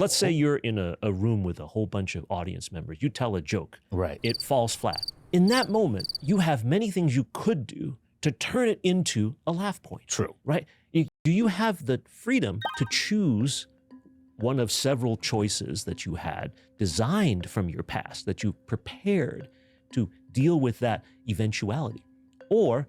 Let's say you're in a room with a whole bunch of audience members. You tell a joke. Right. It falls flat. In that moment, you have many things you could do to turn it into a laugh point. True. Right? Do you have the freedom to choose one of several choices that you had designed from your past, that you prepared to deal with that eventuality? Or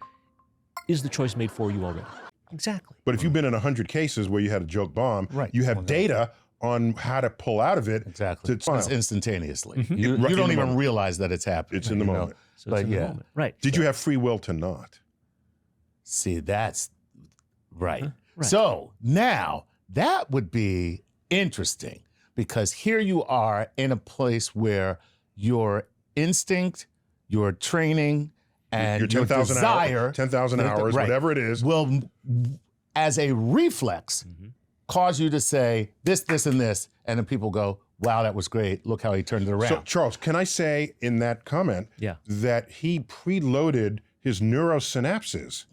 is the choice made for you already? Exactly. But if you've been in 100 cases where you had a joke bomb, Right. you have data on how to pull out of it. Exactly. To It's instantaneously. Mm-hmm. You In the don't even moment. realize that it's happening. It's in the you know? moment. So But it's in the yeah. moment. Right. Did you have free will to not? See, that's right. Right. So now that would be interesting because here you are in a place where your instinct, your training, and Your your 10,000 desire, 10,000 hours, right, whatever it is. will, as a reflex, Mm-hmm. cause you to say this, this, and this, and then people go, "Wow, that was great! Look how he turned it around." So, Charles, can I say in that comment Yeah. that he preloaded his neurosynapses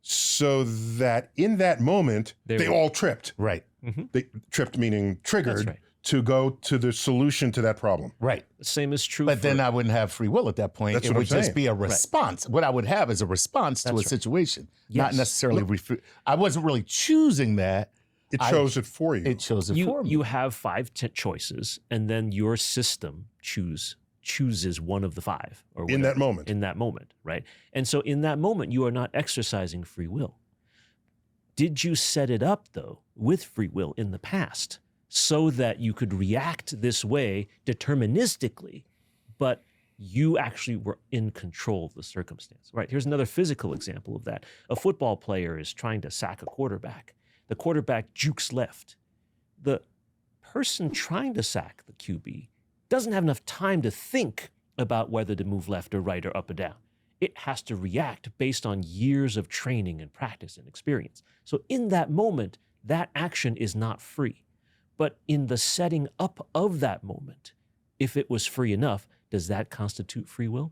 so that in that moment, they were- all tripped. right, They tripped meaning triggered That's right. to go to the solution to that problem. right. The same is true. But for, then I wouldn't have free will at that point. That's It what I'm would just saying. be a response. What I would have is a response to a That's right. situation, not Yes. necessarily. I wasn't really choosing that. It chose it for you. It chose it for me. you have 5 choices, and then your system chooses one of the 5 or In that whatever, moment. in that moment, right? And so in that moment you are not exercising free will. Did you set it up though with free will in the past so that you could react this way deterministically, but you actually were in control of the circumstance? Right, here's another physical example of that. A football player is trying to sack a quarterback. The quarterback jukes left. The person trying to sack the QB doesn't have enough time to think about whether to move left or right or up or down. It has to react based on years of training and practice and experience. So in that moment, that action is not free. But in the setting up of that moment, if it was free enough, does that constitute free will?